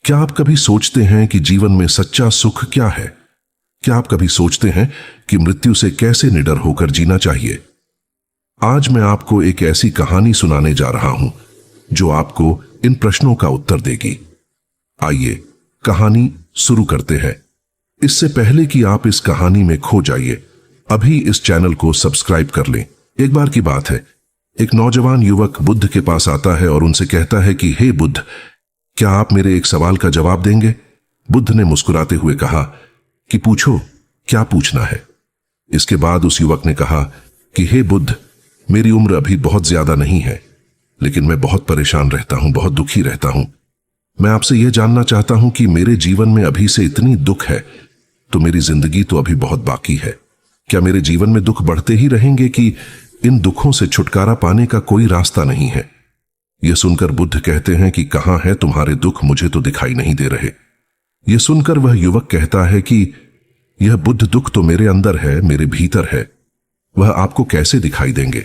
क्या आप कभी सोचते हैं कि जीवन में सच्चा सुख क्या है? क्या आप कभी सोचते हैं कि मृत्यु से कैसे निडर होकर जीना चाहिए? आज मैं आपको एक ऐसी कहानी सुनाने जा रहा हूं जो आपको इन प्रश्नों का उत्तर देगी। आइए कहानी शुरू करते हैं। इससे पहले कि आप इस कहानी में खो जाइए, अभी इस चैनल को सब्सक्राइब कर लें। एक बार की बात है, एक नौजवान युवक बुद्ध के पास आता है और उनसे कहता है कि हे बुद्ध, क्या आप मेरे एक सवाल का जवाब देंगे? बुद्ध ने मुस्कुराते हुए कहा कि पूछो, क्या पूछना है? इसके बाद उस युवक ने कहा कि हे बुद्ध, मेरी उम्र अभी बहुत ज्यादा नहीं है, लेकिन मैं बहुत परेशान रहता हूं, बहुत दुखी रहता हूं। मैं आपसे यह जानना चाहता हूं कि मेरे जीवन में अभी से इतनी दुख है तो मेरी जिंदगी तो अभी बहुत बाकी है। क्या मेरे जीवन में दुख बढ़ते ही रहेंगे कि इन दुखों से छुटकारा पाने का कोई रास्ता नहीं है? यह सुनकर बुद्ध कहते हैं कि कहां है तुम्हारे दुख, मुझे तो दिखाई नहीं दे रहे। यह सुनकर वह युवक कहता है कि यह बुद्ध दुख तो मेरे अंदर है, मेरे भीतर है, वह आपको कैसे दिखाई देंगे?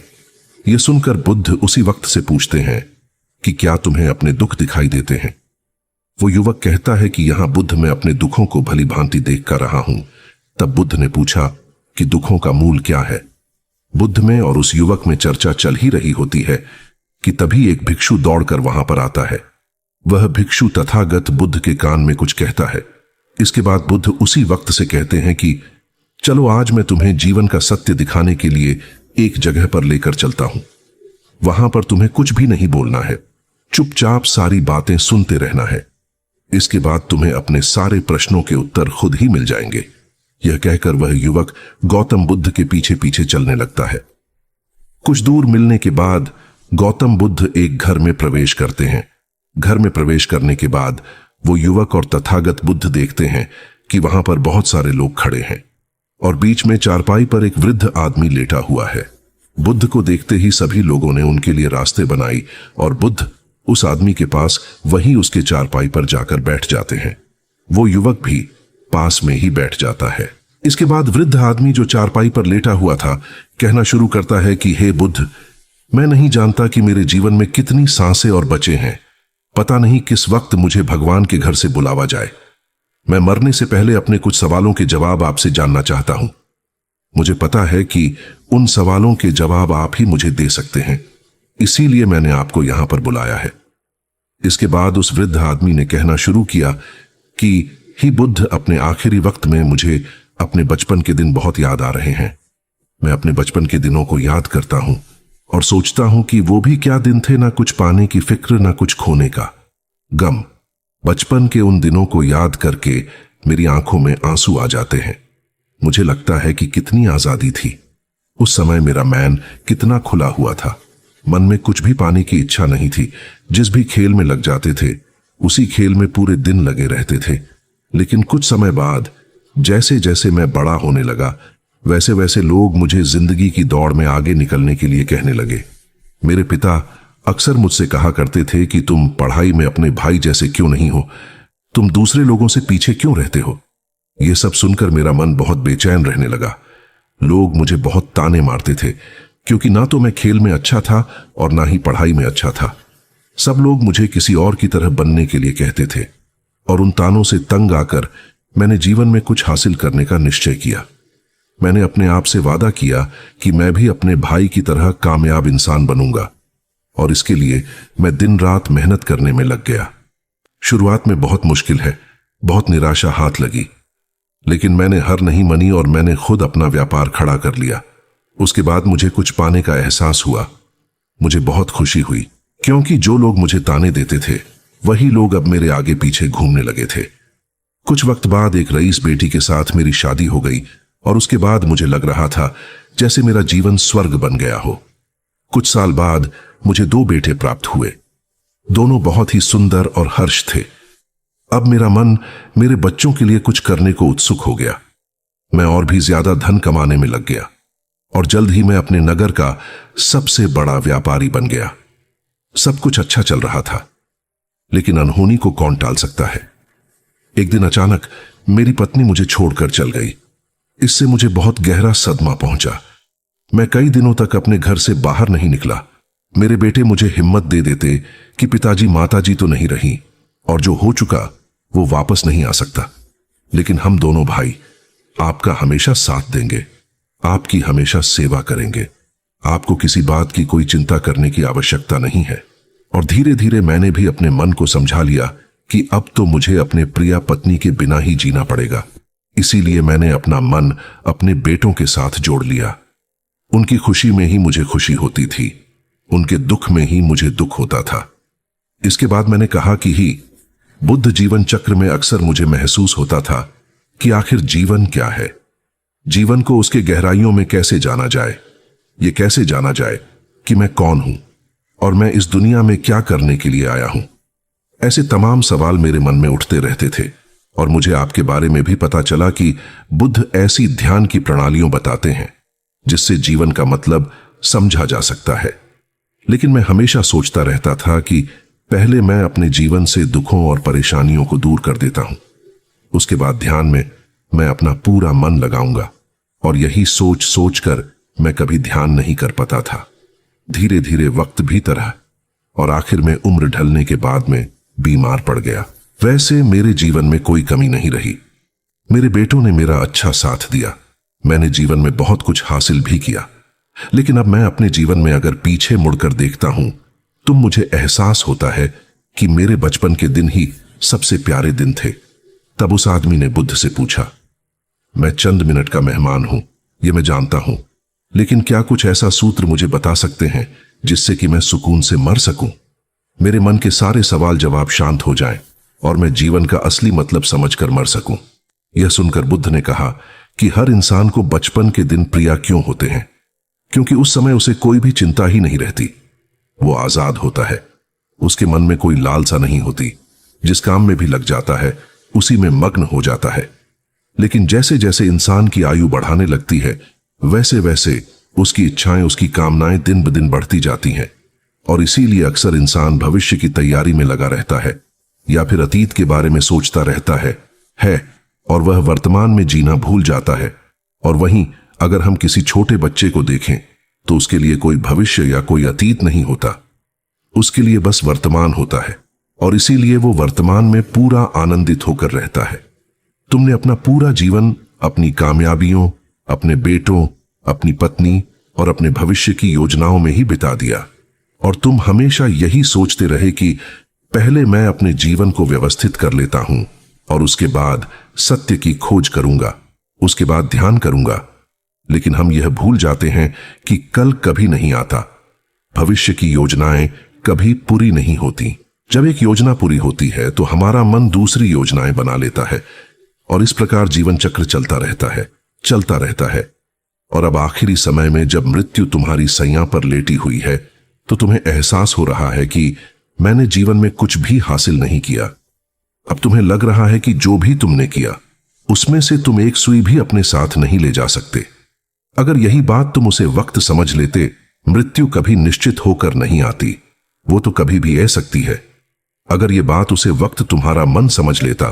यह सुनकर बुद्ध उसी वक्त से पूछते हैं कि क्या तुम्हें अपने दुख दिखाई देते हैं? वो युवक कहता है कि यहां बुद्ध मैं अपने दुखों को भली भांति देख कर रहा हूं। तब बुद्ध ने पूछा कि दुखों का मूल क्या है? बुद्ध में और उस युवक में चर्चा चल ही रही होती है कि तभी एक भिक्षु दौड़कर वहां पर आता है। वह भिक्षु तथागत बुद्ध के कान में कुछ कहता है। इसके बाद बुद्ध उसी वक्त से कहते हैं कि चलो आज मैं तुम्हें जीवन का सत्य दिखाने के लिए एक जगह पर लेकर चलता हूं। वहां पर तुम्हें कुछ भी नहीं बोलना है, चुपचाप सारी बातें सुनते रहना है। इसके बाद तुम्हें अपने सारे प्रश्नों के उत्तर खुद ही मिल जाएंगे। यह कहकर वह युवक गौतम बुद्ध के पीछे पीछे चलने लगता है। कुछ दूर मिलने के बाद गौतम बुद्ध एक घर में प्रवेश करते हैं। घर में प्रवेश करने के बाद वो युवक और तथागत बुद्ध देखते हैं कि वहां पर बहुत सारे लोग खड़े हैं और बीच में चारपाई पर एक वृद्ध आदमी लेटा हुआ है। बुद्ध को देखते ही सभी लोगों ने उनके लिए रास्ते बनाई और बुद्ध उस आदमी के पास वहीं उसके चारपाई पर जाकर बैठ जाते हैं। वो युवक भी पास में ही बैठ जाता है। इसके बाद वृद्ध आदमी जो चारपाई पर लेटा हुआ था कहना शुरू करता है कि हे बुद्ध, मैं नहीं जानता कि मेरे जीवन में कितनी सांसें और बचे हैं। पता नहीं किस वक्त मुझे भगवान के घर से बुलावा जाए। मैं मरने से पहले अपने कुछ सवालों के जवाब आपसे जानना चाहता हूं। मुझे पता है कि उन सवालों के जवाब आप ही मुझे दे सकते हैं, इसीलिए मैंने आपको यहां पर बुलाया है। इसके बाद उस वृद्ध आदमी ने कहना शुरू किया कि ही बुद्ध, अपने आखिरी वक्त में मुझे अपने बचपन के दिन बहुत याद आ रहे हैं। मैं अपने बचपन के दिनों को याद करता हूं और सोचता हूं कि वो भी क्या दिन थे, ना कुछ पाने की फिक्र, ना कुछ खोने का गम। बचपन के उन दिनों को याद करके मेरी आंखों में आंसू आ जाते हैं। मुझे लगता है कि कितनी आजादी थी। उस समय मेरा मैन कितना खुला हुआ था। मन में कुछ भी पाने की इच्छा नहीं थी। जिस भी खेल में लग जाते थे उसी खेल में पूरे दिन लगे रहते थे। लेकिन कुछ समय बाद जैसे जैसे मैं बड़ा होने लगा वैसे वैसे लोग मुझे जिंदगी की दौड़ में आगे निकलने के लिए कहने लगे। मेरे पिता अक्सर मुझसे कहा करते थे कि तुम पढ़ाई में अपने भाई जैसे क्यों नहीं हो, तुम दूसरे लोगों से पीछे क्यों रहते हो। यह सब सुनकर मेरा मन बहुत बेचैन रहने लगा। लोग मुझे बहुत ताने मारते थे क्योंकि ना तो मैं खेल में अच्छा था और ना ही पढ़ाई में अच्छा था। सब लोग मुझे किसी और की तरह बनने के लिए कहते थे और उन तानों से तंग आकर मैंने जीवन में कुछ हासिल करने का निश्चय किया। मैंने अपने आप से वादा किया कि मैं भी अपने भाई की तरह कामयाब इंसान बनूंगा और इसके लिए मैं दिन रात मेहनत करने में लग गया। शुरुआत में बहुत मुश्किल है, बहुत निराशा हाथ लगी, लेकिन मैंने हार नहीं मानी और मैंने खुद अपना व्यापार खड़ा कर लिया। उसके बाद मुझे कुछ पाने का एहसास हुआ। मुझे बहुत खुशी हुई क्योंकि जो लोग मुझे ताने देते थे वही लोग अब मेरे आगे पीछे घूमने लगे थे। कुछ वक्त बाद एक रईस बेटी के साथ मेरी शादी हो गई और उसके बाद मुझे लग रहा था जैसे मेरा जीवन स्वर्ग बन गया हो। कुछ साल बाद मुझे 2 बेटे प्राप्त हुए। दोनों बहुत ही सुंदर और हर्ष थे। अब मेरा मन मेरे बच्चों के लिए कुछ करने को उत्सुक हो गया। मैं और भी ज्यादा धन कमाने में लग गया और जल्द ही मैं अपने नगर का सबसे बड़ा व्यापारी बन गया। सब कुछ अच्छा चल रहा था, लेकिन अनहोनी को कौन टाल सकता है। एक दिन अचानक मेरी पत्नी मुझे छोड़कर चल गई। इससे मुझे बहुत गहरा सदमा पहुंचा। मैं कई दिनों तक अपने घर से बाहर नहीं निकला। मेरे बेटे मुझे हिम्मत दे देते कि पिताजी माताजी तो नहीं रही और जो हो चुका वो वापस नहीं आ सकता। लेकिन हम दोनों भाई आपका हमेशा साथ देंगे, आपकी हमेशा सेवा करेंगे। आपको किसी बात की कोई चिंता करने की आवश्यकता नहीं है। और धीरे धीरे मैंने भी अपने मन को समझा लिया कि अब तो मुझे अपने प्रिया पत्नी के बिना ही जीना पड़ेगा। इसीलिए मैंने अपना मन अपने बेटों के साथ जोड़ लिया। उनकी खुशी में ही मुझे खुशी होती थी, उनके दुख में ही मुझे दुख होता था। इसके बाद मैंने कहा कि ही बुद्ध जीवन चक्र में अक्सर मुझे महसूस होता था कि आखिर जीवन क्या है। जीवन को उसके गहराइयों में कैसे जाना जाए, ये कैसे जाना जाए कि मैं कौन हूं और मैं इस दुनिया में क्या करने के लिए आया हूं। ऐसे तमाम सवाल मेरे मन में उठते रहते थे। और मुझे आपके बारे में भी पता चला कि बुद्ध ऐसी ध्यान की प्रणालियों बताते हैं जिससे जीवन का मतलब समझा जा सकता है। लेकिन मैं हमेशा सोचता रहता था कि पहले मैं अपने जीवन से दुखों और परेशानियों को दूर कर देता हूं, उसके बाद ध्यान में मैं अपना पूरा मन लगाऊंगा। और यही सोच सोचकर मैं कभी ध्यान नहीं कर पाता था। धीरे धीरे वक्त भी तरह और आखिर में उम्र ढलने के बाद में बीमार पड़ गया। वैसे मेरे जीवन में कोई कमी नहीं रही। मेरे बेटों ने मेरा अच्छा साथ दिया, मैंने जीवन में बहुत कुछ हासिल भी किया। लेकिन अब मैं अपने जीवन में अगर पीछे मुड़कर देखता हूं तो मुझे एहसास होता है कि मेरे बचपन के दिन ही सबसे प्यारे दिन थे। तब उस आदमी ने बुद्ध से पूछा, मैं चंद मिनट का मेहमान हूं, यह मैं जानता हूं, लेकिन क्या कुछ ऐसा सूत्र मुझे बता सकते हैं जिससे कि मैं सुकून से मर सकूं, मेरे मन के सारे सवाल जवाब शांत हो जाएं और मैं जीवन का असली मतलब समझकर मर सकूं। यह सुनकर बुद्ध ने कहा कि हर इंसान को बचपन के दिन प्रिय क्यों होते हैं, क्योंकि उस समय उसे कोई भी चिंता ही नहीं रहती। वो आजाद होता है, उसके मन में कोई लालसा नहीं होती, जिस काम में भी लग जाता है उसी में मग्न हो जाता है। लेकिन जैसे जैसे इंसान की आयु बढ़ाने लगती है वैसे वैसे उसकी इच्छाएं, उसकी कामनाएं दिन ब दिन बढ़ती जाती हैं। और इसीलिए अक्सर इंसान भविष्य की तैयारी में लगा रहता है या फिर अतीत के बारे में सोचता रहता है और वह वर्तमान में जीना भूल जाता है। और वहीं अगर हम किसी छोटे बच्चे को देखें तो उसके लिए कोई भविष्य या कोई अतीत नहीं होता, उसके लिए बस वर्तमान होता है। और इसीलिए वो वर्तमान में पूरा आनंदित होकर रहता है। तुमने अपना पूरा जीवन अपनी कामयाबियों, अपने बेटों, अपनी पत्नी और अपने भविष्य की योजनाओं में ही बिता दिया। और तुम हमेशा यही सोचते रहे कि पहले मैं अपने जीवन को व्यवस्थित कर लेता हूं और उसके बाद सत्य की खोज करूंगा, उसके बाद ध्यान करूंगा। लेकिन हम यह भूल जाते हैं कि कल कभी नहीं आता, भविष्य की योजनाएं कभी पूरी नहीं होती। जब एक योजना पूरी होती है तो हमारा मन दूसरी योजनाएं बना लेता है और इस प्रकार जीवन चक्र चलता रहता है। और अब आखिरी समय में जब मृत्यु तुम्हारी सैया पर लेटी हुई है तो तुम्हें एहसास हो रहा है कि मैंने जीवन में कुछ भी हासिल नहीं किया। अब तुम्हें लग रहा है कि जो भी तुमने किया उसमें से तुम एक सुई भी अपने साथ नहीं ले जा सकते। अगर यही बात तुम उसे वक्त समझ लेते, मृत्यु कभी निश्चित होकर नहीं आती, वो तो कभी भी आ सकती है। अगर ये बात उसे वक्त तुम्हारा मन समझ लेता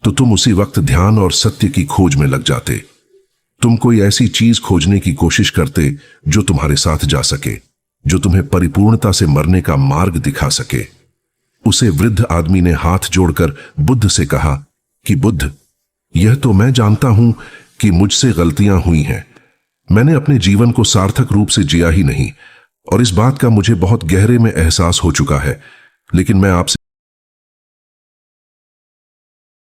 तो तुम उसी वक्त ध्यान और सत्य की खोज में लग जाते। तुम कोई ऐसी चीज खोजने की कोशिश करते जो तुम्हारे साथ जा सके, जो तुम्हें परिपूर्णता से मरने का मार्ग दिखा सके। उसे वृद्ध आदमी ने हाथ जोड़कर बुद्ध से कहा कि बुद्ध, यह तो मैं जानता हूं कि मुझसे गलतियां हुई हैं, मैंने अपने जीवन को सार्थक रूप से जिया ही नहीं और इस बात का मुझे बहुत गहरे में एहसास हो चुका है। लेकिन मैं आपसे